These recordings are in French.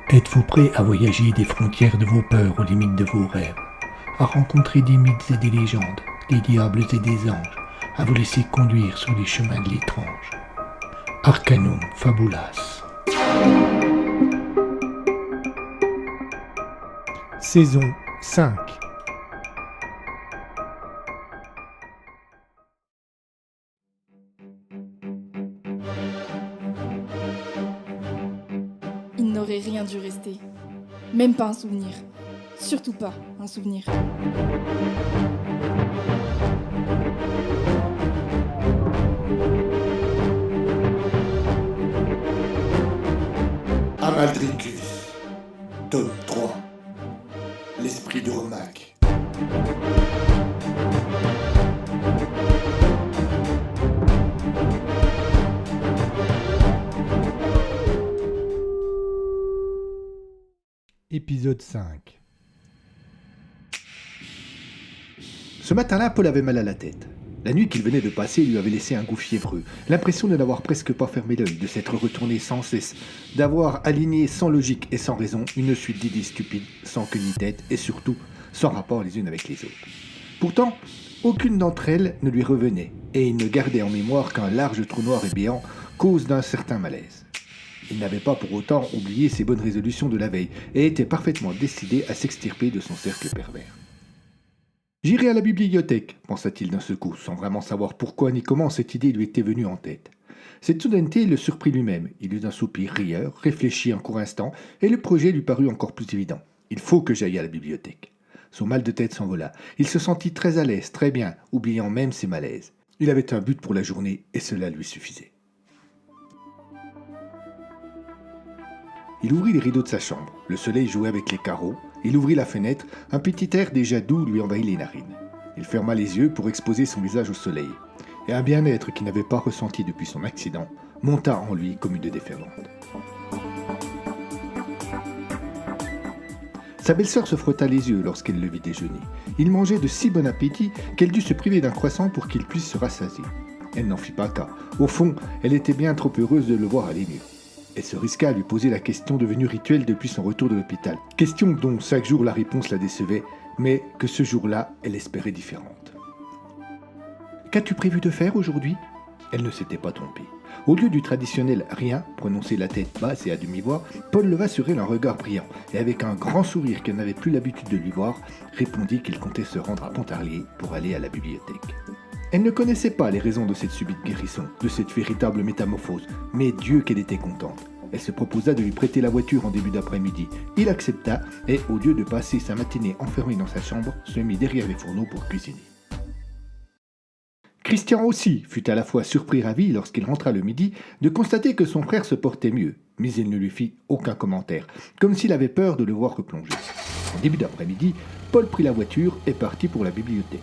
Êtes-vous prêt à voyager des frontières de vos peurs aux limites de vos rêves, à rencontrer des mythes et des légendes, des diables et des anges, à vous laisser conduire sur les chemins de l'étrange? Arcanum Fabulas. Saison 5. Il n'aurait rien dû rester. Même pas un souvenir. Surtout pas un souvenir. Amaldricus, tome 3, l'esprit de Romac. Épisode 5. Ce matin-là, Paul avait mal à la tête. La nuit qu'il venait de passer lui avait laissé un goût fiévreux, l'impression de n'avoir presque pas fermé l'œil, de s'être retourné sans cesse, d'avoir aligné sans logique et sans raison une suite d'idées stupides, sans queue ni tête, et surtout sans rapport les unes avec les autres. Pourtant, aucune d'entre elles ne lui revenait, et il ne gardait en mémoire qu'un large trou noir et béant, cause d'un certain malaise. Il n'avait pas pour autant oublié ses bonnes résolutions de la veille, et était parfaitement décidé à s'extirper de son cercle pervers. J'irai à la bibliothèque, pensa-t-il d'un secours, sans vraiment savoir pourquoi ni comment cette idée lui était venue en tête. Cette soudaineté le surprit lui-même. Il eut un soupir rieur, réfléchit un court instant, et le projet lui parut encore plus évident. Il faut que j'aille à la bibliothèque. Son mal de tête s'envola. Il se sentit très à l'aise, très bien, oubliant même ses malaises. Il avait un but pour la journée, et cela lui suffisait. Il ouvrit les rideaux de sa chambre. Le soleil jouait avec les carreaux. Il ouvrit la fenêtre. Un petit air déjà doux lui envahit les narines. Il ferma les yeux pour exposer son visage au soleil. Et un bien-être qu'il n'avait pas ressenti depuis son accident monta en lui comme une déferlante. Sa belle-sœur se frotta les yeux lorsqu'elle le vit déjeuner. Il mangeait de si bon appétit qu'elle dut se priver d'un croissant pour qu'il puisse se rassasier. Elle n'en fit pas cas. Au fond, elle était bien trop heureuse de le voir aller mieux. Elle se risqua à lui poser la question devenue rituelle depuis son retour de l'hôpital. Question dont chaque jour la réponse la décevait, mais que ce jour-là, elle espérait différente. « Qu'as-tu prévu de faire aujourd'hui ?» Elle ne s'était pas trompée. Au lieu du traditionnel « rien », prononcé la tête basse et à demi-voix, Paul leva sur elle un regard brillant, et avec un grand sourire qu'elle n'avait plus l'habitude de lui voir, répondit qu'il comptait se rendre à Pontarlier pour aller à la bibliothèque. Elle ne connaissait pas les raisons de cette subite guérison, de cette véritable métamorphose, mais Dieu qu'elle était contente. Elle se proposa de lui prêter la voiture en début d'après-midi. Il accepta et, au lieu de passer sa matinée enfermée dans sa chambre, se mit derrière les fourneaux pour cuisiner. Christian aussi fut à la fois surpris et ravi lorsqu'il rentra le midi de constater que son frère se portait mieux, mais il ne lui fit aucun commentaire, comme s'il avait peur de le voir replonger. En début d'après-midi, Paul prit la voiture et partit pour la bibliothèque.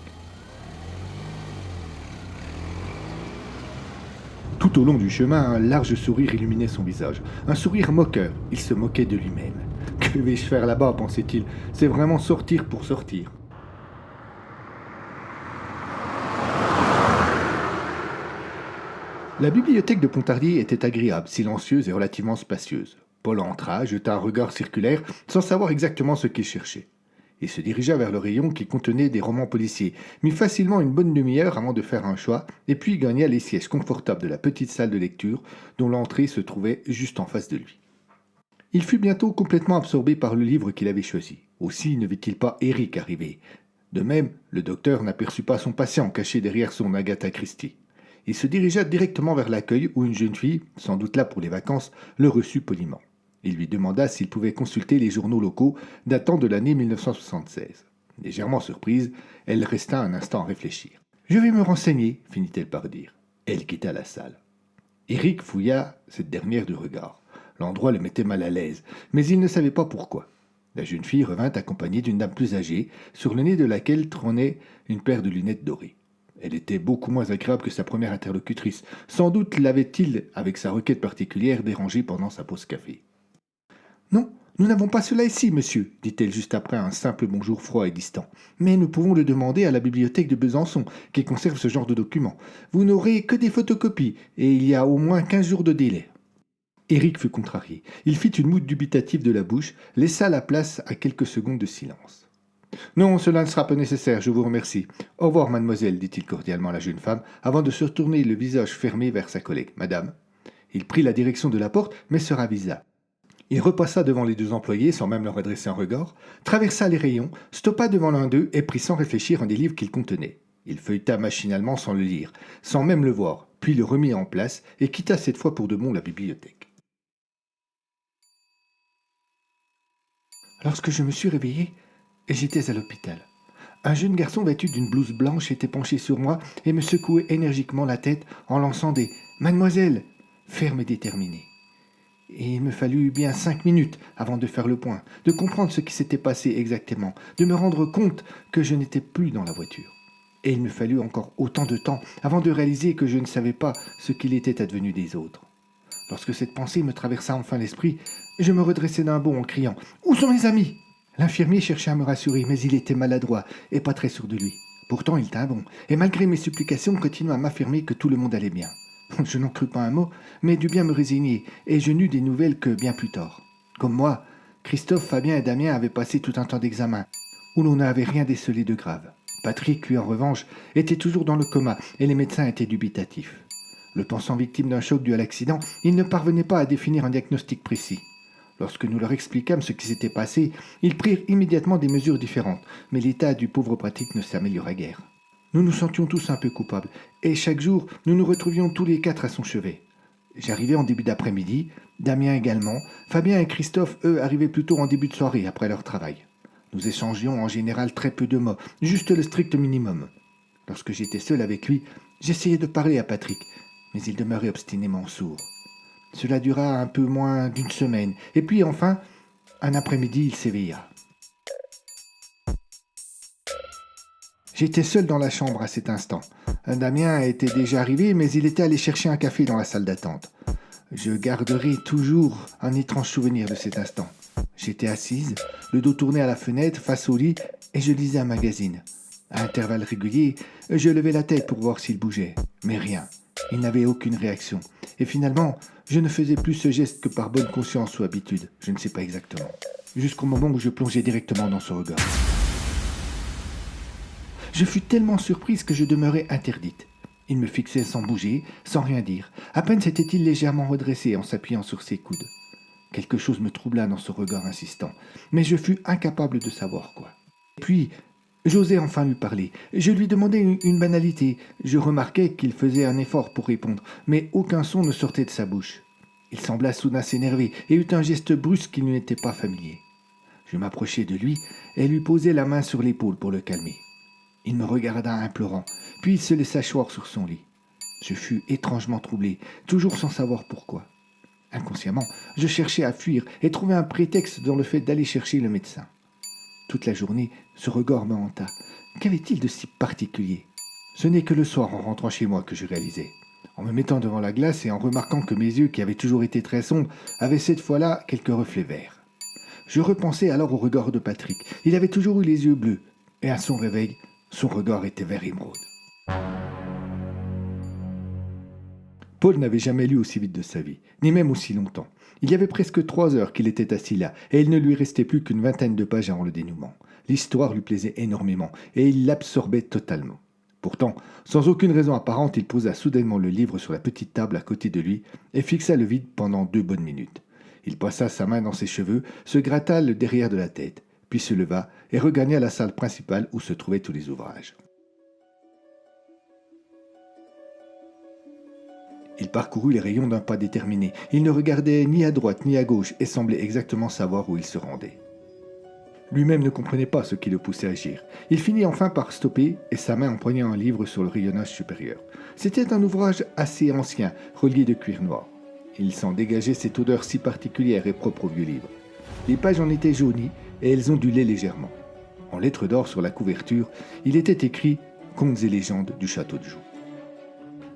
Tout au long du chemin, un large sourire illuminait son visage. Un sourire moqueur. Il se moquait de lui-même. « Que vais-je faire là-bas ?» pensait-il. « C'est vraiment sortir pour sortir. » La bibliothèque de Pontarlier était agréable, silencieuse et relativement spacieuse. Paul entra, jeta un regard circulaire, sans savoir exactement ce qu'il cherchait. Il se dirigea vers le rayon qui contenait des romans policiers, mit facilement une bonne demi-heure avant de faire un choix, et puis gagna les sièges confortables de la petite salle de lecture, dont l'entrée se trouvait juste en face de lui. Il fut bientôt complètement absorbé par le livre qu'il avait choisi. Aussi ne vit-il pas Eric arriver. De même, le docteur n'aperçut pas son patient caché derrière son Agatha Christie. Il se dirigea directement vers l'accueil où une jeune fille, sans doute là pour les vacances, le reçut poliment. Il lui demanda s'il pouvait consulter les journaux locaux datant de l'année 1976. Légèrement surprise, elle resta un instant à réfléchir. « Je vais me renseigner », finit-elle par dire. Elle quitta la salle. Eric fouilla cette dernière du regard. L'endroit le mettait mal à l'aise, mais il ne savait pas pourquoi. La jeune fille revint accompagnée d'une dame plus âgée, sur le nez de laquelle trônait une paire de lunettes dorées. Elle était beaucoup moins agréable que sa première interlocutrice. Sans doute l'avait-il, avec sa requête particulière, dérangée pendant sa pause café. « Non, Nous n'avons pas cela ici, monsieur, dit-elle juste après un simple bonjour froid et distant. Mais nous pouvons le demander à la bibliothèque de Besançon, qui conserve ce genre de documents. Vous n'aurez que des photocopies, et il y a au moins 15 jours de délai. Éric fut contrarié. Il fit une moue dubitative de la bouche, laissa la place à quelques secondes de silence. Non, cela ne sera pas nécessaire, je vous remercie. Au revoir, mademoiselle, dit-il cordialement à la jeune femme, avant de se retourner le visage fermé vers sa collègue. Madame. Il prit la direction de la porte, mais se ravisa. Il repassa devant les deux employés sans même leur adresser un regard, traversa les rayons, stoppa devant l'un d'eux et prit sans réfléchir un des livres qu'il contenait. Il feuilleta machinalement sans le lire, sans même le voir, puis le remit en place et quitta cette fois pour de bon la bibliothèque. Lorsque je me suis réveillé, j'étais à l'hôpital. Un jeune garçon vêtu d'une blouse blanche était penché sur moi et me secouait énergiquement la tête en lançant des « Mademoiselle !» fermes et déterminées. Et il me fallut bien 5 minutes avant de faire le point, de comprendre ce qui s'était passé exactement, de me rendre compte que je n'étais plus dans la voiture. Et il me fallut encore autant de temps avant de réaliser que je ne savais pas ce qu'il était advenu des autres. Lorsque cette pensée me traversa enfin l'esprit, je me redressai d'un bond en criant « Où sont mes amis ?» L'infirmier cherchait à me rassurer, mais il était maladroit et pas très sûr de lui. Pourtant, il tint bon, et malgré mes supplications, continua à m'affirmer que tout le monde allait bien. Je n'en crus pas un mot, mais dus bien me résigner, et je n'eus des nouvelles que bien plus tard. Comme moi, Christophe, Fabien et Damien avaient passé tout un temps d'examen, où l'on n'avait rien décelé de grave. Patrick, lui en revanche, était toujours dans le coma, et les médecins étaient dubitatifs. Le pensant victime d'un choc dû à l'accident, ils ne parvenaient pas à définir un diagnostic précis. Lorsque nous leur expliquâmes ce qui s'était passé, ils prirent immédiatement des mesures différentes, mais l'état du pauvre Patrick ne s'améliora guère. Nous nous sentions tous un peu coupables, et chaque jour, nous nous retrouvions tous les 4 à son chevet. J'arrivais en début d'après-midi, Damien également, Fabien et Christophe, eux, arrivaient plutôt en début de soirée, après leur travail. Nous échangions en général très peu de mots, juste le strict minimum. Lorsque j'étais seul avec lui, j'essayais de parler à Patrick, mais il demeurait obstinément sourd. Cela dura un peu moins d'1 semaine, et puis enfin, un après-midi, il s'éveilla. J'étais seul dans la chambre à cet instant. Damien était déjà arrivé, mais il était allé chercher un café dans la salle d'attente. Je garderai toujours un étrange souvenir de cet instant. J'étais assise, le dos tourné à la fenêtre, face au lit, et je lisais un magazine. À intervalles réguliers, je levais la tête pour voir s'il bougeait, mais rien. Il n'avait aucune réaction. Et finalement, je ne faisais plus ce geste que par bonne conscience ou habitude, je ne sais pas exactement. Jusqu'au moment où je plongeais directement dans son regard. Je fus tellement surprise que je demeurai interdite. Il me fixait sans bouger, sans rien dire. À peine s'était-il légèrement redressé en s'appuyant sur ses coudes. Quelque chose me troubla dans ce regard insistant, mais je fus incapable de savoir quoi. Puis, j'osai enfin lui parler. Je lui demandai une banalité. Je remarquai qu'il faisait un effort pour répondre, mais aucun son ne sortait de sa bouche. Il sembla soudain s'énerver et eut un geste brusque qui ne lui était pas familier. Je m'approchai de lui et lui posai la main sur l'épaule pour le calmer. Il me regarda implorant, puis il se laissa choir sur son lit. Je fus étrangement troublé, toujours sans savoir pourquoi. Inconsciemment, je cherchais à fuir et trouvai un prétexte dans le fait d'aller chercher le médecin. Toute la journée, ce regard me hanta. Qu'avait-il de si particulier ? Ce n'est que le soir, en rentrant chez moi, que je réalisais. En me mettant devant la glace et en remarquant que mes yeux, qui avaient toujours été très sombres, avaient cette fois-là quelques reflets verts. Je repensai alors au regard de Patrick. Il avait toujours eu les yeux bleus, et à son réveil, son regard était vert émeraude. Paul n'avait jamais lu aussi vite de sa vie, ni même aussi longtemps. Il y avait presque 3 heures qu'il était assis là, et il ne lui restait plus qu'une 20aine de pages avant le dénouement. L'histoire lui plaisait énormément, et il l'absorbait totalement. Pourtant, sans aucune raison apparente, il posa soudainement le livre sur la petite table à côté de lui, et fixa le vide pendant 2 bonnes minutes. Il passa sa main dans ses cheveux, se gratta le derrière de la tête, puis se leva et regagna la salle principale où se trouvaient tous les ouvrages. Il parcourut les rayons d'un pas déterminé. Il ne regardait ni à droite ni à gauche et semblait exactement savoir où il se rendait. Lui-même ne comprenait pas ce qui le poussait à agir. Il finit enfin par stopper et sa main empoigna un livre sur le rayonnage supérieur. C'était un ouvrage assez ancien, relié de cuir noir. Il s'en dégageait cette odeur si particulière et propre au vieux livre. Les pages en étaient jaunies et elles ondulaient légèrement. En lettres d'or sur la couverture, il était écrit « Contes et légendes du château de Joux ».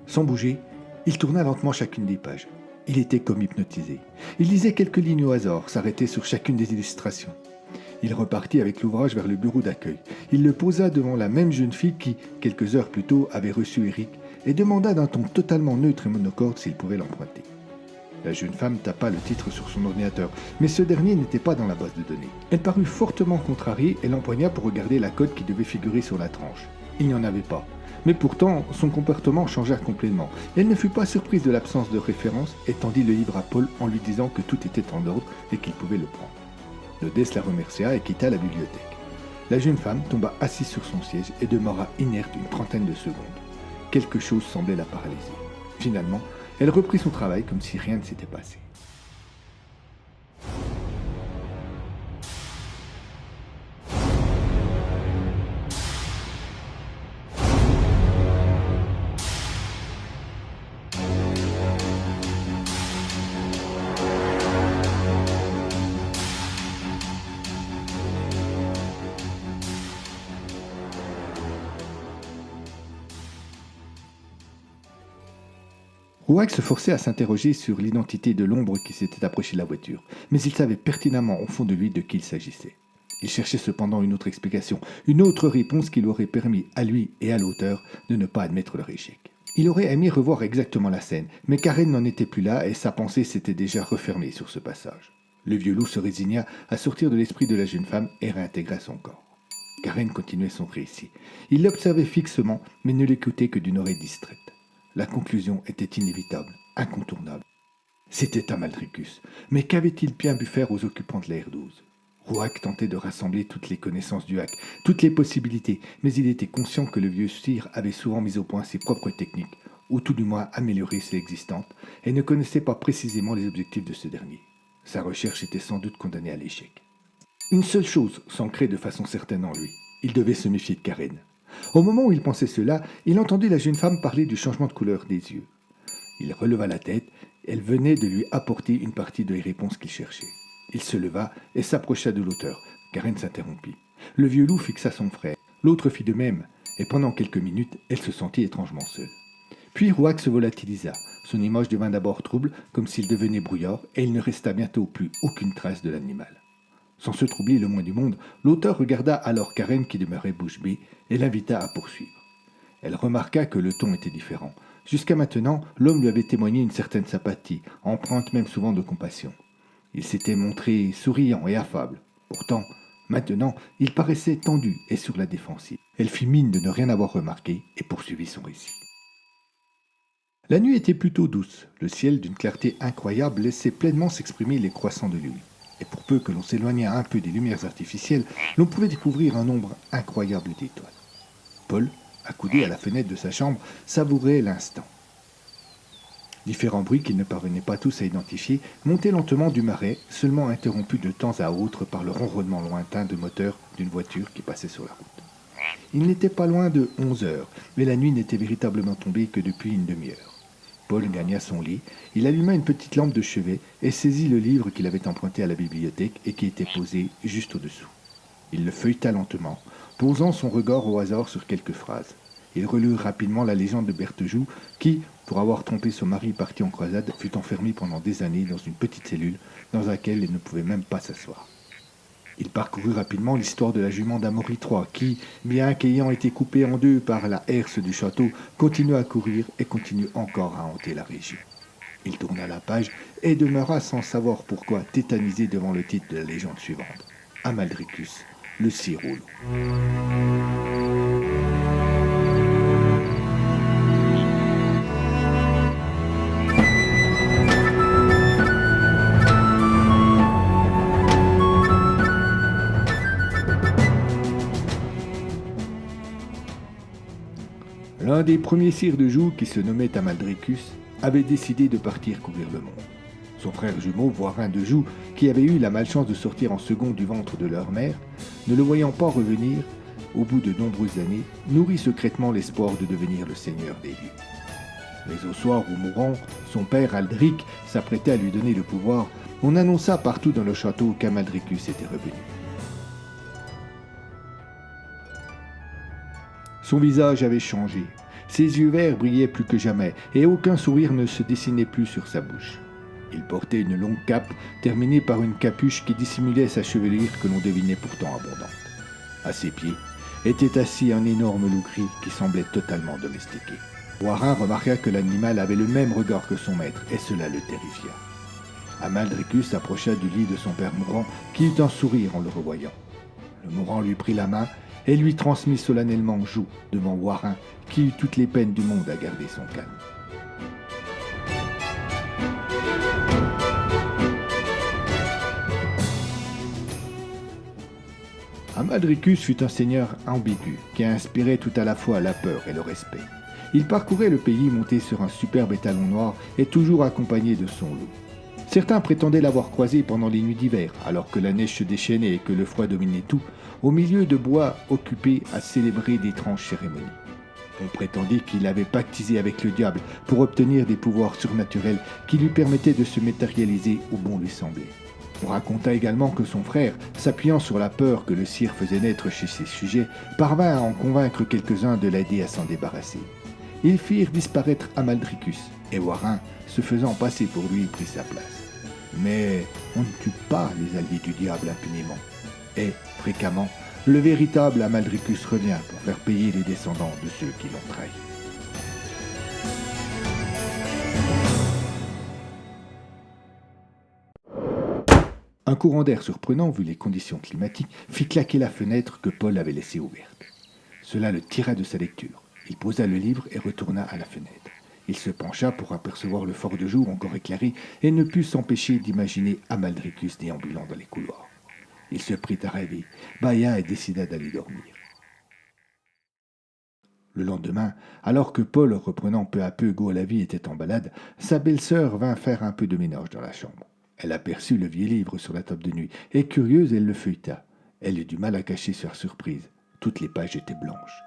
Sans bouger, il tourna lentement chacune des pages. Il était comme hypnotisé. Il lisait quelques lignes au hasard, s'arrêtait sur chacune des illustrations. Il repartit avec l'ouvrage vers le bureau d'accueil. Il le posa devant la même jeune fille qui, quelques heures plus tôt, avait reçu Eric et demanda d'un ton totalement neutre et monocorde s'il pouvait l'emprunter. La jeune femme tapa le titre sur son ordinateur, mais ce dernier n'était pas dans la base de données. Elle parut fortement contrariée et l'empoigna pour regarder la cote qui devait figurer sur la tranche. Il n'y en avait pas. Mais pourtant, son comportement changea complètement. Elle ne fut pas surprise de l'absence de référence et tendit le livre à Paul en lui disant que tout était en ordre et qu'il pouvait le prendre. L'hôtesse la remercia et quitta la bibliothèque. La jeune femme tomba assise sur son siège et demeura inerte une trentaine de secondes. Quelque chose semblait la paralyser. Finalement, elle reprit son travail comme si rien ne s'était passé. Rouac se forçait à s'interroger sur l'identité de l'ombre qui s'était approchée de la voiture, mais il savait pertinemment au fond de lui de qui il s'agissait. Il cherchait cependant une autre explication, une autre réponse qui lui aurait permis à lui et à l'auteur de ne pas admettre leur échec. Il aurait aimé revoir exactement la scène, mais Karen n'en était plus là et sa pensée s'était déjà refermée sur ce passage. Le vieux loup se résigna à sortir de l'esprit de la jeune femme et réintégra son corps. Karen continuait son récit. Il l'observait fixement, mais ne l'écoutait que d'une oreille distraite. La conclusion était inévitable, incontournable. C'était Amaldricus. Mais qu'avait-il bien pu faire aux occupants de la R12 ? Rouac tentait de rassembler toutes les connaissances du hack, toutes les possibilités, mais il était conscient que le vieux sire avait souvent mis au point ses propres techniques, ou tout du moins amélioré celles existantes, et ne connaissait pas précisément les objectifs de ce dernier. Sa recherche était sans doute condamnée à l'échec. Une seule chose s'ancrait de façon certaine en lui. Il devait se méfier de Karen. Au moment où il pensait cela, il entendit la jeune femme parler du changement de couleur des yeux. Il releva la tête, elle venait de lui apporter une partie des réponses qu'il cherchait. Il se leva et s'approcha de l'auteur. Karen s'interrompit. Le vieux loup fixa son frère. L'autre fit de même, et pendant quelques minutes, elle se sentit étrangement seule. Puis Rouac se volatilisa. Son image devint d'abord trouble, comme s'il devenait brouillard, et il ne resta bientôt plus aucune trace de l'animal. Sans se troubler le moins du monde, l'auteur regarda alors Karen qui demeurait bouche bée et l'invita à poursuivre. Elle remarqua que le ton était différent. Jusqu'à maintenant, l'homme lui avait témoigné une certaine sympathie, empreinte même souvent de compassion. Il s'était montré souriant et affable. Pourtant, maintenant, il paraissait tendu et sur la défensive. Elle fit mine de ne rien avoir remarqué et poursuivit son récit. La nuit était plutôt douce. Le ciel, d'une clarté incroyable, laissait pleinement s'exprimer les croissants de lune. Et pour peu que l'on s'éloignât un peu des lumières artificielles, l'on pouvait découvrir un nombre incroyable d'étoiles. Paul, accoudé à la fenêtre de sa chambre, savourait l'instant. Différents bruits qu'il ne parvenait pas tous à identifier montaient lentement du marais, seulement interrompus de temps à autre par le ronronnement lointain de moteur d'une voiture qui passait sur la route. Il n'était pas loin de 11 heures, mais la nuit n'était véritablement tombée que depuis une demi-heure. Paul gagna son lit, il alluma une petite lampe de chevet et saisit le livre qu'il avait emprunté à la bibliothèque et qui était posé juste au-dessous. Il le feuilleta lentement, posant son regard au hasard sur quelques phrases. Il relut rapidement la légende de Berthejou qui, pour avoir trompé son mari parti en croisade, fut enfermée pendant des années dans une petite cellule dans laquelle elle ne pouvait même pas s'asseoir. Il parcourut rapidement l'histoire de la jument d'Amaury III qui, bien qu'ayant été coupée en deux par la herse du château, continue à courir et continue encore à hanter la région. Il tourna la page et demeura sans savoir pourquoi tétanisé devant le titre de la légende suivante. Amaldricus, le sire au loup. L'un des premiers sires de Joux, qui se nommait Amaldricus, avait décidé de partir couvrir le monde. Son frère jumeau, Voirin de Joux, qui avait eu la malchance de sortir en second du ventre de leur mère, ne le voyant pas revenir, au bout de nombreuses années, nourrit secrètement l'espoir de devenir le seigneur des lieux. Mais au soir où mourant, son père Aldric s'apprêtait à lui donner le pouvoir, on annonça partout dans le château qu'Amaldricus était revenu. Son visage avait changé. Ses yeux verts brillaient plus que jamais, et aucun sourire ne se dessinait plus sur sa bouche. Il portait une longue cape terminée par une capuche qui dissimulait sa chevelure que l'on devinait pourtant abondante. À ses pieds était assis un énorme loup gris qui semblait totalement domestiqué. Warin remarqua que l'animal avait le même regard que son maître, et cela le terrifia. Amaldricus s'approcha du lit de son père mourant, qui eut un sourire en le revoyant. Le mourant lui prit la main et lui transmit solennellement joug devant Warin, qui eut toutes les peines du monde à garder son calme. Amaldricus fut un seigneur ambigu, qui inspirait tout à la fois la peur et le respect. Il parcourait le pays monté sur un superbe étalon noir et toujours accompagné de son loup. Certains prétendaient l'avoir croisé pendant les nuits d'hiver, alors que la neige se déchaînait et que le froid dominait tout, au milieu de bois occupés à célébrer d'étranges cérémonies. On prétendait qu'il avait pactisé avec le diable pour obtenir des pouvoirs surnaturels qui lui permettaient de se matérialiser où bon lui semblait. On raconta également que son frère, s'appuyant sur la peur que le sire faisait naître chez ses sujets, parvint à en convaincre quelques-uns de l'aider à s'en débarrasser. Ils firent disparaître Amaldricus, et Warin, se faisant passer pour lui, prit sa place. Mais on ne tue pas les alliés du diable impunément. Et, fréquemment, le véritable Amaldricus revient pour faire payer les descendants de ceux qui l'ont trahi. Un courant d'air surprenant, vu les conditions climatiques, fit claquer la fenêtre que Paul avait laissée ouverte. Cela le tira de sa lecture. Il posa le livre et retourna à la fenêtre. Il se pencha pour apercevoir le fort de jour encore éclairé et ne put s'empêcher d'imaginer Amaldricus déambulant dans les couloirs. Il se prit à rêver, bâilla et décida d'aller dormir. Le lendemain, alors que Paul, reprenant peu à peu goût à la vie, était en balade, sa belle-sœur vint faire un peu de ménage dans la chambre. Elle aperçut le vieux livre sur la table de nuit, et curieuse, elle le feuilleta. Elle eut du mal à cacher sa surprise. Toutes les pages étaient blanches.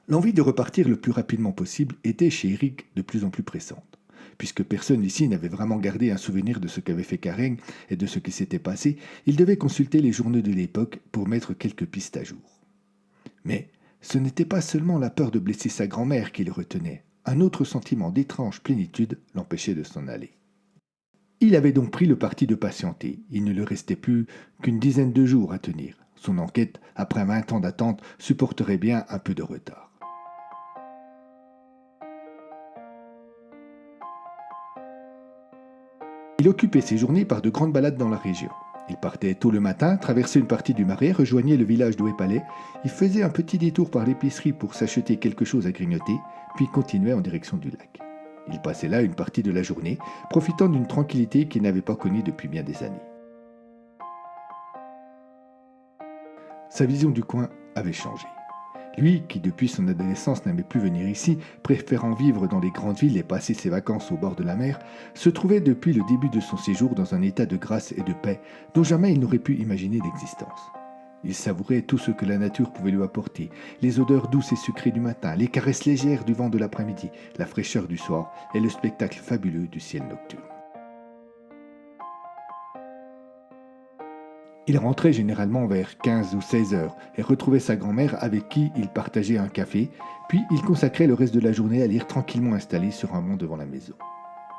L'envie de repartir le plus rapidement possible était chez Eric de plus en plus pressante. Puisque personne ici n'avait vraiment gardé un souvenir de ce qu'avait fait Karen et de ce qui s'était passé, il devait consulter les journaux de l'époque pour mettre quelques pistes à jour. Mais ce n'était pas seulement la peur de blesser sa grand-mère qui le retenait. Un autre sentiment d'étrange plénitude l'empêchait de s'en aller. Il avait donc pris le parti de patienter. Il ne lui restait plus qu'une dizaine de jours à tenir. Son enquête, après 20 ans d'attente, supporterait bien un peu de retard. Il occupait ses journées par de grandes balades dans la région. Il partait tôt le matin, traversait une partie du marais, rejoignait le village d'Ouépalais. Il faisait un petit détour par l'épicerie pour s'acheter quelque chose à grignoter, puis continuait en direction du lac. Il passait là une partie de la journée, profitant d'une tranquillité qu'il n'avait pas connue depuis bien des années. Sa vision du coin avait changé. Lui, qui depuis son adolescence n'aimait plus venir ici, préférant vivre dans les grandes villes et passer ses vacances au bord de la mer, se trouvait depuis le début de son séjour dans un état de grâce et de paix dont jamais il n'aurait pu imaginer l'existence. Il savourait tout ce que la nature pouvait lui apporter, les odeurs douces et sucrées du matin, les caresses légères du vent de l'après-midi, la fraîcheur du soir et le spectacle fabuleux du ciel nocturne. Il rentrait généralement vers 15 ou 16 heures et retrouvait sa grand-mère avec qui il partageait un café, puis il consacrait le reste de la journée à lire tranquillement installé sur un banc devant la maison.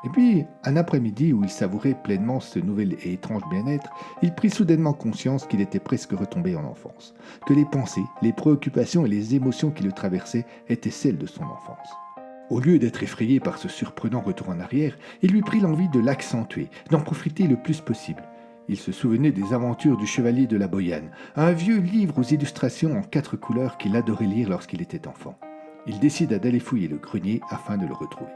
Et puis, un après-midi où il savourait pleinement ce nouvel et étrange bien-être, il prit soudainement conscience qu'il était presque retombé en enfance, que les pensées, les préoccupations et les émotions qui le traversaient étaient celles de son enfance. Au lieu d'être effrayé par ce surprenant retour en arrière, il lui prit l'envie de l'accentuer, d'en profiter le plus possible. Il se souvenait des aventures du chevalier de la Boyane, un vieux livre aux illustrations en 4 couleurs qu'il adorait lire lorsqu'il était enfant. Il décida d'aller fouiller le grenier afin de le retrouver.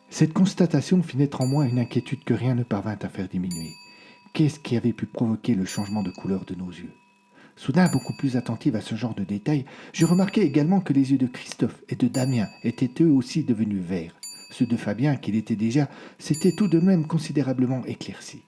Cette constatation fit naître en moi une inquiétude que rien ne parvint à faire diminuer. Qu'est-ce qui avait pu provoquer le changement de couleur de nos yeux ? Soudain, beaucoup plus attentive à ce genre de détails, je remarquai également que les yeux de Christophe et de Damien étaient eux aussi devenus verts. ceux de Fabien, qu'il était déjà, s'étaient tout de même considérablement éclaircis.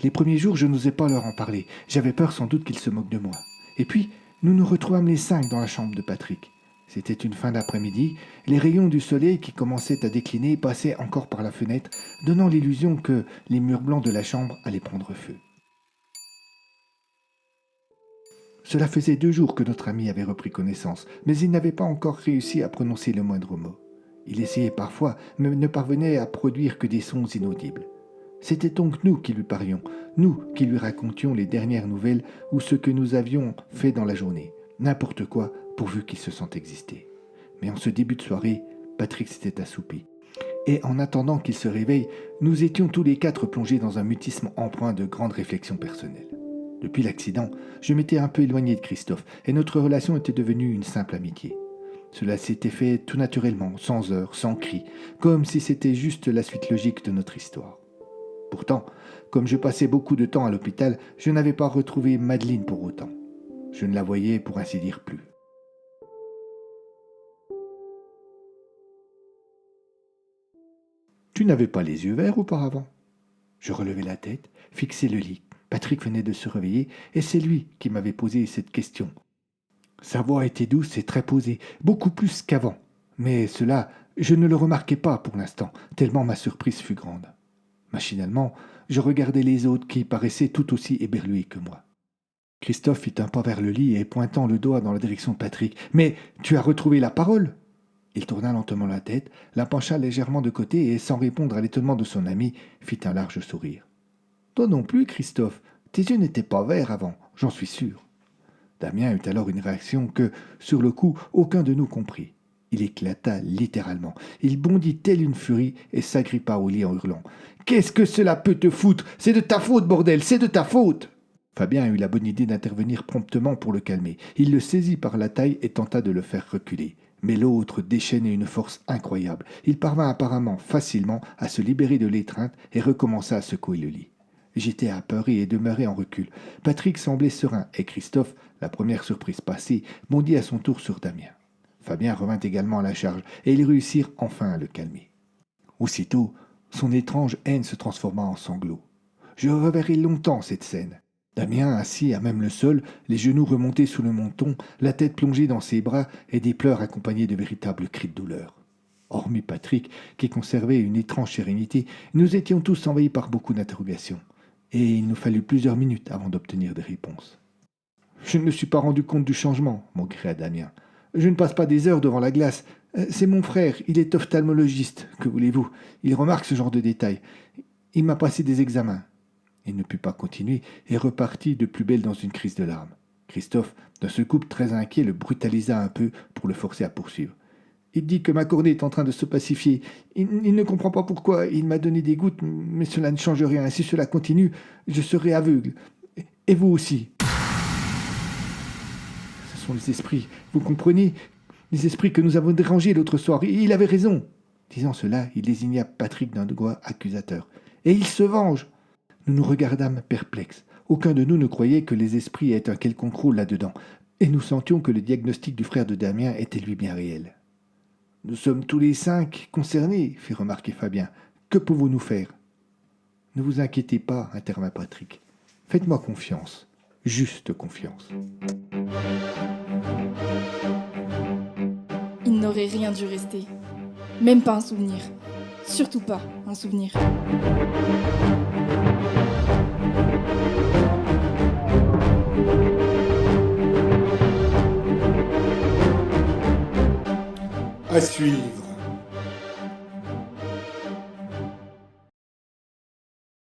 Les premiers jours, je n'osais pas leur en parler. J'avais peur sans doute qu'ils se moquent de moi. Et puis, nous nous retrouvâmes les 5 dans la chambre de Patrick. C'était une fin d'après-midi. Les rayons du soleil qui commençaient à décliner passaient encore par la fenêtre, donnant l'illusion que les murs blancs de la chambre allaient prendre feu. Cela faisait 2 jours que notre ami avait repris connaissance, mais il n'avait pas encore réussi à prononcer le moindre mot. Il essayait parfois, mais ne parvenait à produire que des sons inaudibles. C'était donc nous qui lui parlions, nous qui lui racontions les dernières nouvelles ou ce que nous avions fait dans la journée, n'importe quoi pourvu qu'il se sente exister. Mais en ce début de soirée, Patrick s'était assoupi. Et en attendant qu'il se réveille, nous étions tous les 4 plongés dans un mutisme empreint de grandes réflexions personnelles. Depuis l'accident, je m'étais un peu éloigné de Christophe et notre relation était devenue une simple amitié. Cela s'était fait tout naturellement, sans heurts, sans cris, comme si c'était juste la suite logique de notre histoire. Pourtant, comme je passais beaucoup de temps à l'hôpital, je n'avais pas retrouvé Madeleine pour autant. Je ne la voyais pour ainsi dire plus. Tu n'avais pas les yeux verts auparavant ? Je relevai la tête, fixai le lit. Patrick venait de se réveiller et c'est lui qui m'avait posé cette question. Sa voix était douce et très posée, beaucoup plus qu'avant. Mais cela, je ne le remarquai pas pour l'instant, tellement ma surprise fut grande. Machinalement, je regardai les autres qui paraissaient tout aussi éberlués que moi. Christophe fit un pas vers le lit et pointant le doigt dans la direction de Patrick. « Mais tu as retrouvé la parole !» Il tourna lentement la tête, la pencha légèrement de côté et, sans répondre à l'étonnement de son ami, fit un large sourire. « Toi non plus, Christophe, tes yeux n'étaient pas verts avant, j'en suis sûr. » Damien eut alors une réaction que, sur le coup, aucun de nous comprit. Il éclata littéralement. Il bondit telle une furie et s'agrippa au lit en hurlant. « Qu'est-ce que cela peut te foutre ? C'est de ta faute, bordel, c'est de ta faute !» Fabien eut la bonne idée d'intervenir promptement pour le calmer. Il le saisit par la taille et tenta de le faire reculer. Mais l'autre déchaînait une force incroyable. Il parvint apparemment facilement à se libérer de l'étreinte et recommença à secouer le lit. J'étais apeuré et demeurai en recul. Patrick semblait serein et Christophe, la première surprise passée, bondit à son tour sur Damien. Fabien revint également à la charge et ils réussirent enfin à le calmer. Aussitôt, son étrange haine se transforma en sanglots. Je reverrai longtemps cette scène. Damien, assis à même le sol, les genoux remontés sous le menton, la tête plongée dans ses bras et des pleurs accompagnés de véritables cris de douleur. Hormis Patrick, qui conservait une étrange sérénité, nous étions tous envahis par beaucoup d'interrogations. Et il nous fallut plusieurs minutes avant d'obtenir des réponses. « Je ne me suis pas rendu compte du changement, » m'écria Damien. « Je ne passe pas des heures devant la glace. C'est mon frère, il est ophtalmologiste, que voulez-vous. Il remarque ce genre de détails. Il m'a passé des examens. » Il ne put pas continuer et repartit de plus belle dans une crise de larmes. Christophe, d'un seul coup très inquiet, le brutalisa un peu pour le forcer à poursuivre. « Il dit que ma cornée est en train de se pacifier. Il ne comprend pas pourquoi. Il m'a donné des gouttes, mais cela ne change rien. Si cela continue, je serai aveugle. Et vous aussi. » Ce sont les esprits, vous comprenez ? Les esprits que nous avons dérangés l'autre soir. Il avait raison. Disant cela, il désigna Patrick d'un doigt accusateur. « Et il se venge !» Nous nous regardâmes perplexes. Aucun de nous ne croyait que les esprits aient un quelconque rôle là-dedans, et nous sentions que le diagnostic du frère de Damien était lui bien réel. « Nous sommes tous les 5 concernés, » fit remarquer Fabien. « Que pouvons-nous faire ?»« Ne vous inquiétez pas, » intervint Patrick. « Faites-moi confiance, juste confiance. » Il n'aurait rien dû rester. Même pas un souvenir. Surtout pas un souvenir. À suivre.